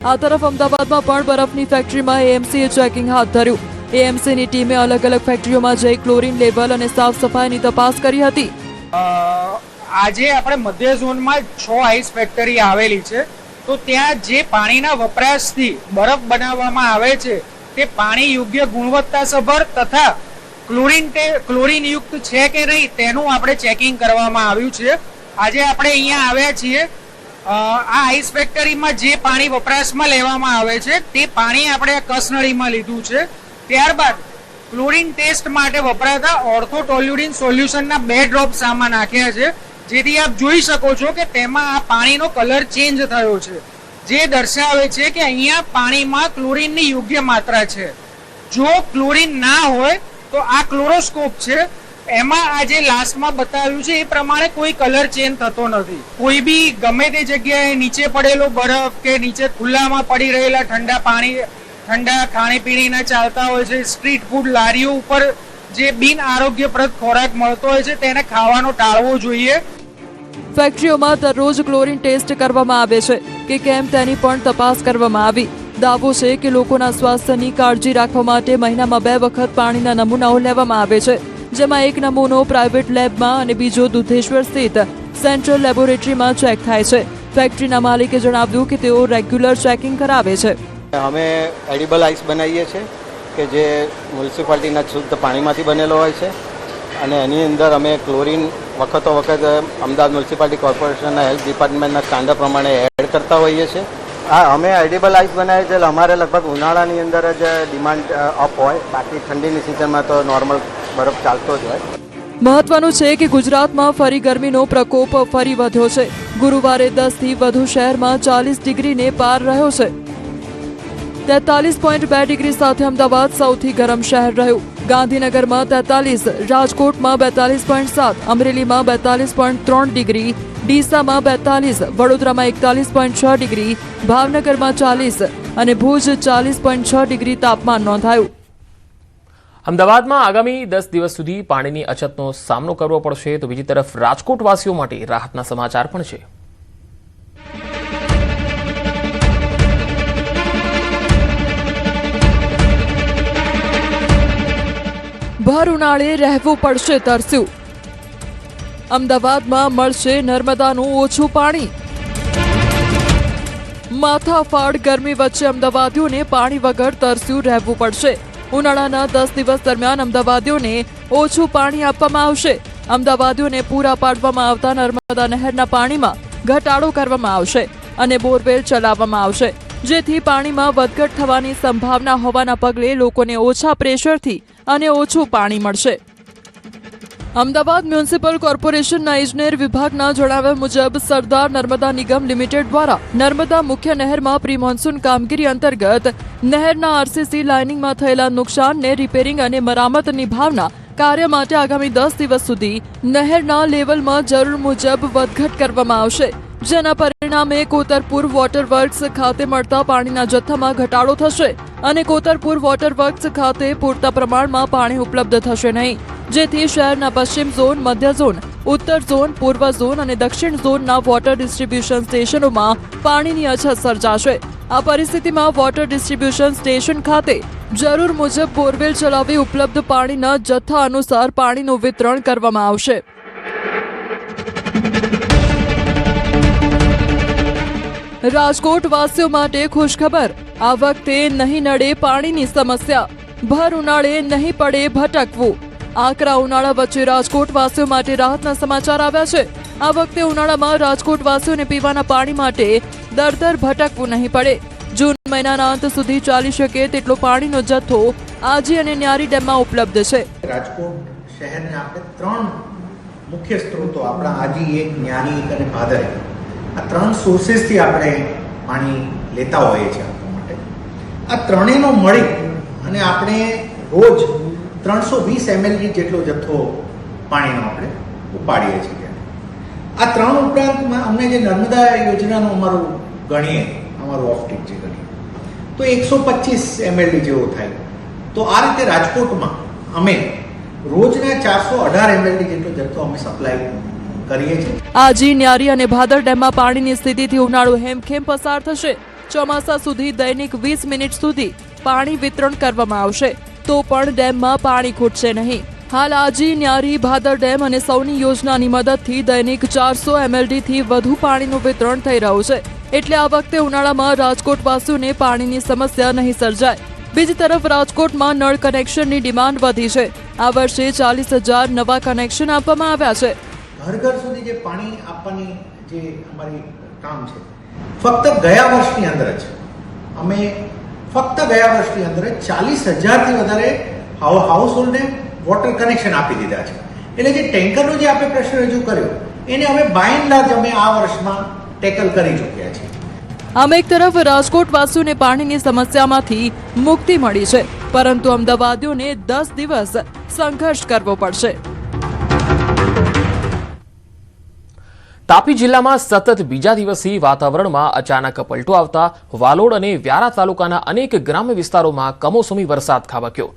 આ તરફ અમદાવાદમાં પણ બરફની ફેક્ટરીમાં એએમસીએ ચેકિંગ હાથ ધર્યું। એએમસીની ટીમે અલગ અલગ ફેક્ટરીઓમાં જઈ ક્લોરીન લેવલ અને સાફ સફાઈની તપાસ કરી હતી। આજે આપણે મધ્ય ઝોનમાં 6 આઈસ ફેક્ટરી આવેલી છે, તો ત્યાં જે પાણીના વપરાશથી બરફ બનાવવામાં આવે છે તે પાણી યોગ્ય ગુણવત્તાસભર તથા ક્લોરીન યુક્ત છે કે નહીં તેનું આપણે ચેકિંગ કરવામાં આવ્યું છે। આજે આપણે અહીંયા આવ્યા છીએ। આ આઈસ ફેક્ટરીમાં જે પાણી વપરાશમાં લેવામાં આવે છે તે પાણી આપણે કસનળીમાં લીધું છે। ત્યારબાદ ક્લોરીન ટેસ્ટ માટે વપરાતા ઓર્થોટોલ્યુડિન સોલ્યુશનના 2 ડ્રોપ આમાં નાખ્યા છે, જેથી આપ જોઈ શકો છો કે તેમાં આ પાણીનો કલર ચેન્જ થયો છે, જે દર્શાવે છે કે અહીંયા પાણીમાં ક્લોરીનની યોગ્ય માત્રા છે। જો ક્લોરીન ના હોય તો આ ક્લોરોસ્કોપ છે, એમાં આ જે લાસ્ટમાં બતાવ્યું છે એ પ્રમાણે કોઈ કલર ચેન્જ થતો નથી। કોઈ બી ગમે તે જગ્યાએ નીચે પડેલો બરફ કે નીચે ખુલ્લામાં પડી રહેલા ઠંડા ખાણીપીણીના ચાલતા હોય છે, સ્ટ્રીટ ફૂડ લારીઓ ઉપર જે બિન આરોગ્યપ્રદ ખોરાક મળતો હોય છે તેને ખાવાનો ટાળવો જોઈએ। ફેક્ટરીઓમાં દરરોજ ક્લોરીન ટેસ્ટ કરવામાં આવે છે કે કેમ તેની પણ તપાસ કરવામાં આવી। દાવો છે કે લોકોના સ્વાસ્થ્યની કાળજી રાખવા માટે મહિનામાં 2 વખત પાણીના નમૂનાઓ લેવામાં આવે છે, જેમાં એક નમૂનો પ્રાઇવેટ લેબમાં અને બીજો દુધેશ્વર સ્થિત સેન્ટ્રલ લેબોરેટરીમાં ચેક થાય છે। ફેક્ટરીના માલિકે જણાવ્યું કે તેઓ રેગ્યુલર ચેકિંગ કરાવે છે। અમે એડિબલ આઈસ બનાવીએ છીએ કે જે મ્યુનિસિપાલિટીના શુદ્ધ પાણીમાંથી બનેલો હોય છે, અને એની અંદર અમે ક્લોરીન વખતો વખત અમદાવાદ મ્યુનિસિપાલિટી કોર્પોરેશનના હેલ્થ ડિપાર્ટમેન્ટના સ્ટાન્ડર્ડ પ્રમાણે એડ કરતા હોઈએ છીએ। હા, અમે એડિબલ આઈસ બનાવીએ છીએ, અમારે લગભગ ઉનાળાની અંદર જ ડિમાન્ડ અપ હોય, બાકી ઠંડીની સિઝનમાં તો નોર્મલ બરફ ચાલતો જ હોય। મહત્વનું છે કે ગુજરાતમાં ફરી ગરમીનો પ્રકોપ ફરી વધ્યો છે। ગુરુવારે 10થી વધુ શહેરમાં 40 ડિગ્રીને પાર રહ્યો છે। 43.2 ડિગ્રી સાથે અમદાવાદ સૌથી ગરમ શહેર રહ્યું। ગાંધીનગરમાં 43, રાજકોટમાં 42.7, અમરેલીમાં 42.3 ડિગ્રી, ડીસામાં 42, વડોદરામાં 41.6 ડિગ્રી, ભાવનગરમાં 40 અને ભુજ 40.6 ડિગ્રી તાપમાન નોંધાયું। અમદાવાદમાં આગામી 10 દિવસ સુધી પાણીની અછતનો સામનો કરવો પડશે, તો બીજી તરફ રાજકોટવાસીઓ માટે રાહતના સમાચાર પણ છે। ભર ઉનાળે રહેવું પડશે તરસ્યું। અમદાવાદમાં મળશે નર્મદાનું ઓછું પાણી। માથાફાડ ગરમી વચ્ચે અમદાવાદીઓને પાણી વગર તરસ્યું રહેવું પડશે। ઉનાળાના 10 દિવસ દરમિયાન અમદાવાદીઓને ઓછું પાણી આપવામાં આવશે। અમદાવાદીઓને પૂરા પાડવામાં આવતા નર્મદા નહેરના પાણીમાં ઘટાડો કરવામાં આવશે અને બોરવેલ ચલાવવામાં આવશે, જેથી પાણીમાં વધઘટ થવાની સંભાવના હોવાના પગલે લોકોને ઓછા પ્રેશરથી અને ઓછું પાણી મળશે। અમદાવાદ મ્યુનિસિપલ કોર્પોરેશનના ઇજનેર વિભાગના જણાવ્યા મુજબ સરદાર નર્મદા નિગમ લિમિટેડ દ્વારા નર્મદા મુખ્ય નહેરમાં પ્રી મોન્સૂન કામગીરી અંતર્ગત નહેરના આરસીસી લાઇનિંગમાં થયેલા નુકસાનને રિપેરિંગ અને મરામત નિભાવના કાર્ય માટે આગામી 10 દિવસ સુધી નહેરના લેવલમાં જરૂર મુજબ વધઘટ કરવામાં આવશે, જેના પરિણામે કોતરપુર વોટર વર્ક્સ ખાતે મળતા પાણીના જથ્થામાં ઘટાડો થશે અને કોતરપુર વોટર વર્ક્સ ખાતે પૂરતા પ્રમાણમાં પાણી ઉપલબ્ધ થશે નહીં, જેથી શહેરના પશ્ચિમ ઝોન, મધ્ય ઝોન, ઉત્તર ઝોન, પૂર્વ ઝોન અને દક્ષિણ ઝોનના વોટર ડિસ્ટ્રીબ્યુશન સ્ટેશનોમાં પાણીની અછત સર્જાશે। આ પરિસ્થિતિમાં વોટર ડિસ્ટ્રીબ્યુશન સ્ટેશન ખાતે જરૂર મુજબ બોરવેલ ચલાવી ઉપલબ્ધ પાણીના જથ્થા અનુસાર પાણીનું વિતરણ કરવામાં આવશે। રાજકોટ વાસીઓ માટે ખુશખબર, આ વખતે નહીં નડે પાણીની સમસ્યા। ભર ઉનાળે નહીં પડે ભટકવું। આકરા ઉનાળા વચ્ચે રાજકોટ વાસીઓ માટે રાહતના સમાચાર આવ્યા છે। આ વખતે ઉનાળામાં રાજકોટ વાસીઓને પીવાના પાણી માટે દર ભટકવું નહીં પડે। જૂન મહિનાના અંત સુધી ચાલી શકે તેટલો પાણીનો જથ્થો આજી અને ન્યારી ડેમમાં ઉપલબ્ધ છે। રાજકોટ શહેરને આપણે 3 મુખ્ય સ્ત્રોતો, આપણા આજી, એક ન્યારી અને ભાદરે, આ 3 સોર્સેસથી આપણે પાણી લેતા હોઈએ છીએ આપવા માટે। આ ત્રણેયનો મળી અને આપણે રોજ 320 ml જેટલો જથ્થો પાણીનો આપણે ઉપાડીએ છીએ। આ 3 ઉપરાંતમાં અમને જે નર્મદા યોજનાનું અમારું ગણીએ, અમારું ઓફટેક જે ગણીએ તો 125 ml જેવો થાય। તો આ રીતે રાજકોટમાં અમે રોજના 418 ml જેટલો જથ્થો અમે સપ્લાય કરીએ છીએ। આજી, ન્યારી અને ભાદર ડેમમાં પાણીની સ્થિતિથી ઉનાળો હેમખેમ પસાર થશે। ચોમાસા સુધી દૈનિક 20 મિનિટ સુધી પાણી વિતરણ કરવામાં આવશે તો પણ ડેમમાં પાણી ખૂટશે નહીં. હાલ આજી, ન્યારી, ભાદર ડેમ અને સૌની યોજનાની મદદથી દૈનિક 400 MLD થી વધુ પાણીનું વિતરણ થઈ રહ્યું છે. એટલે આ વખતે ઉનાળામાં રાજકોટવાસીઓને પાણીની સમસ્યા નહીં સર્જાય. બીજી તરફ રાજકોટમાં નળ કનેક્શનની ડિમાન્ડ વધી છે. આ વર્ષે 40,000 નવા કનેક્શન આપવામાં આવ્યા છે. ઘર ઘર સુધી જે પાણી આપવાની જે અમારી કામ છે, ફક્ત ગયા વર્ષની અંદર જ અમે ગયા વર્ષની અંદર 40,000થી વધારે હાઉસહોલ્ડને વોટર કનેક્શન આપી દીધા છે. એટલે જે ટેન્કરનો જે આપણે પ્રશ્ન રજૂ કર્યો એને અમે બાય એન્ડ લાર્જ અમે આ વર્ષમાં ટેકલ કરી ચૂક્યા છીએ. આમ એક તરફ રાજકોટવાસીઓને પાણીની સમસ્યામાંથી મુક્તિ મળી છે, પરંતુ અમદાવાદીઓને 10 દિવસ સંઘર્ષ કરવો પડશે. તાપી જિલ્લામાં સતત બીજા દિવસથી વાતાવરણમાં અચાનક પલટો આવતા વાલોડ અને વ્યારા તાલુકાના અનેક ગ્રામ્ય વિસ્તારોમાં કમોસમી વરસાદ ખાબક્યો.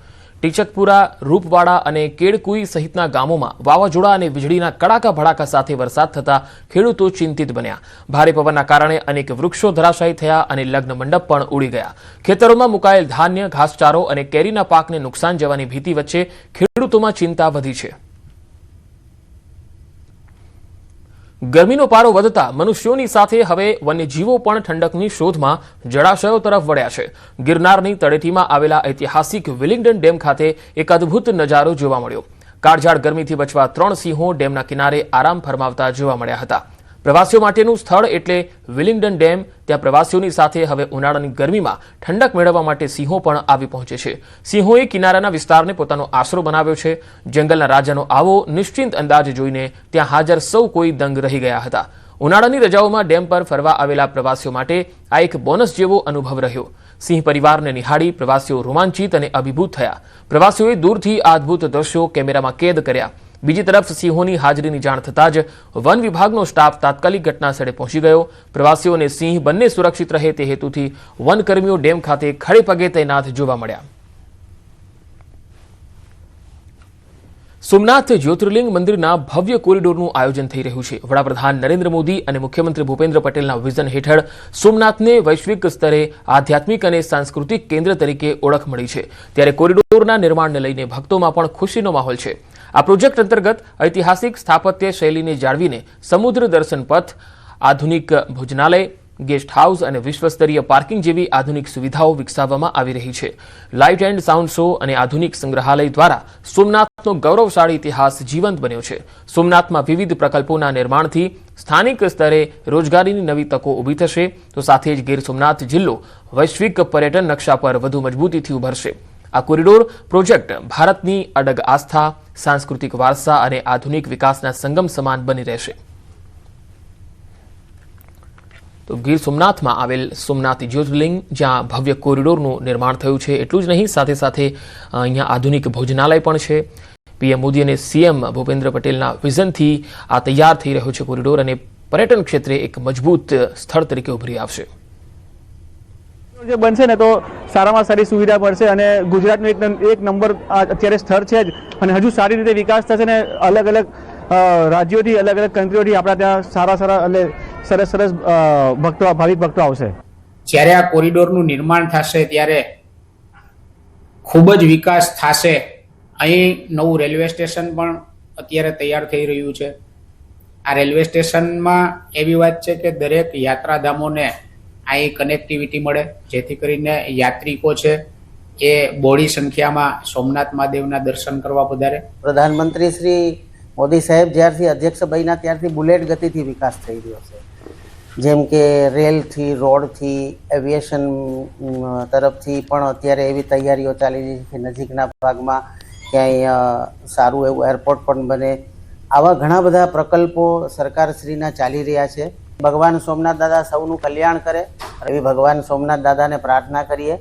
ટીચકપુરા, રૂપવાડા અને કેડકુઈ સહિતના ગામોમાં વાવાઝોડા અને વીજળીના કડાકા ભડાકા સાથે વરસાદ થતા ખેડૂતો ચિંતિત બન્યા. ભારે પવનના કારણે અનેક વૃક્ષો ધરાશાયી થયા અને લગ્ન મંડપ પણ ઉડી ગયા. ખેતરોમાં મુકાયેલ ધાન્ય, ઘાસચારો અને કેરીના પાકને નુકસાન જવાની ભીતિ વચ્ચે ખેડૂતોમાં ચિંતા વધી છે. ગરમીનો પારો વધતા મનુષ્યોની સાથે હવે વન્યજીવો પણ ઠંડકની શોધમાં જળાશયો તરફ વળ્યા છે. ગિરનારની તળેટીમાં આવેલા ઐતિહાસિક વિલિંગડન ડેમ ખાતે એક અદભુત નજારો જોવા મળ્યો. કાળઝાળ ગરમીથી બચવા 3 સિંહો ડેમના કિનારે આરામ ફરમાવતા જોવા મળ્યા હતા. પ્રવાસીઓ માટેનું સ્થળ એટલે વિલિંગડન ડેમ. ત્યાં પ્રવાસીઓની સાથે હવે ઉનાળાની ગરમીમાં ઠંડક મેળવવા માટે સિંહો પણ આવી પહોંચે છે. સિંહોએ કિનારાના વિસ્તારને પોતાનો આશરો બનાવ્યો છે. જંગલના રાજાનો આવો નિશ્ચિંત અંદાજ જોઈને ત્યાં હાજર સૌ કોઈ દંગ રહી ગયા હતા. ઉનાળાની રજાઓમાં ડેમ પર ફરવા આવેલા પ્રવાસીઓ માટે આ એક બોનસ જેવો અનુભવ રહ્યો. સિંહ પરિવારને નિહાળી પ્રવાસીઓ રોમાંચિત અને અભિભૂત થયા. પ્રવાસીઓએ દૂરથી આ અદભુત દ્રશ્યો કેમેરામાં કેદ કર્યા. બીજી તરફ સિંહોની હાજરીની જાણ થતાં જ વન વિભાગનો સ્ટાફ તાત્કાલિક ઘટનાસ્થળે પહોંચી ગયો. પ્રવાસીઓ અને સિંહ બંને સુરક્ષિત રહે તે હેતુથી વનકર્મીઓ ડેમ ખાતે ખડે પગે તૈનાત જોવા મળ્યા. સોમનાથ જ્યોતિર્લિંગ મંદિરના ભવ્ય કોરિડોરનું આયોજન થઈ રહ્યું છે. વડાપ્રધાન નરેન્દ્ર મોદી અને મુખ્યમંત્રી ભૂપેન્દ્ર પટેલના વિઝન હેઠળ સોમનાથને વૈશ્વિક સ્તરે આધ્યાત્મિક અને સાંસ્કૃતિક કેન્દ્ર તરીકે ઓળખ મળી છે. ત્યારે કોરિડોરના નિર્માણને લઈને ભક્તોમાં પણ ખુશીનો માહોલ છે. આ પ્રોજેક્ટ અંતર્ગત ઐતિહાસિક સ્થાપત્ય શૈલીને જાળવીને સમુદ્ર દર્શન પથ, આધુનિક ભોજનાલય, ગેસ્ટ હાઉસ અને વિશ્વસ્તરીય પાર્કિંગ જેવી આધુનિક સુવિધાઓ વિકસાવવામાં આવી રહી છે. લાઇટ એન્ડ સાઉન્ડ શો અને આધુનિક સંગ્રહાલય દ્વારા સોમનાથનો ગૌરવશાળી ઇતિહાસ જીવંત બન્યો છે. સોમનાથમાં વિવિધ પ્રકલ્પોના નિર્માણથી સ્થાનિક સ્તરે રોજગારીની નવી તકો ઊભી થશે, તો સાથે જ ગીર સોમનાથ જિલ્લો વૈશ્વિક પર્યટન નકશા પર વધુ મજબૂતીથી ઉભરશે. આ કોરિડોર પ્રોજેક્ટ ભારતની અડગ આસ્થા, સાંસ્કૃતિક વારસા અને આધુનિક વિકાસના સંગમ સમાન બની રહેશે. તો ગીર સોમનાથમાં આવેલ સોમનાથ જ્યોતિર્લિંગ, જ્યાં ભવ્ય કોરિડોરનું નિર્માણ થયું છે, એટલું જ નહીં સાથે સાથે અહીંયા આધુનિક ભોજનાલય પણ છે. પીએમ મોદી અને સીએમ ભૂપેન્દ્ર પટેલના વિઝનથી આ તૈયાર થઈ રહ્યો છે કોરિડોર અને પર્યટન ક્ષેત્રે એક મજબૂત સ્થળ તરીકે ઉભરી આવશે. જે બનશે ને તો સારામાં સારી સુવિધા મળશે અને ગુજરાતનું એક નંબર અત્યારે સ્થળ છે જ, અને હજુ સારી રીતે વિકાસ થશે ને અલગ અલગ રાજ્યોથી, અલગ અલગ કન્ટ્રીઓથી આપણા ત્યાં સારા અને સરસ ભાવિક ભક્તો આવશે. જ્યારે આ કોરિડોરનું નિર્માણ થશે ત્યારે ખૂબ જ વિકાસ થશે. અહીં નવું રેલવે સ્ટેશન પણ અત્યારે તૈયાર થઈ રહ્યું છે. આ રેલવે સ્ટેશનમાં એવી વાત છે કે દરેક યાત્રાધામોને અહીં કનેક્ટિવિટી મળે, જેથી કરીને યાત્રિકો છે એ બહોળી સંખ્યામાં સોમનાથ મહાદેવના દર્શન કરવા પધારે. પ્રધાનમંત્રી શ્રી મોદી સાહેબ જ્યારથી અધ્યક્ષ બન્યા ત્યારથી બુલેટ ગતિથી વિકાસ થઈ રહ્યો છે. જેમ કે રેલથી, રોડથી, એવિએશન તરફથી પણ અત્યારે એવી તૈયારીઓ ચાલી રહી છે. નજીકના ભાગમાં ક્યાંય સારું એવું એરપોર્ટ પણ બને. આવા ઘણા બધા પ્રકલ્પો સરકારશ્રીના ચાલી રહ્યા છે. ભગવાન સોમનાથ દાદા સૌનું કલ્યાણ કરે એવી ભગવાન સોમનાથ દાદાને પ્રાર્થના કરીએ.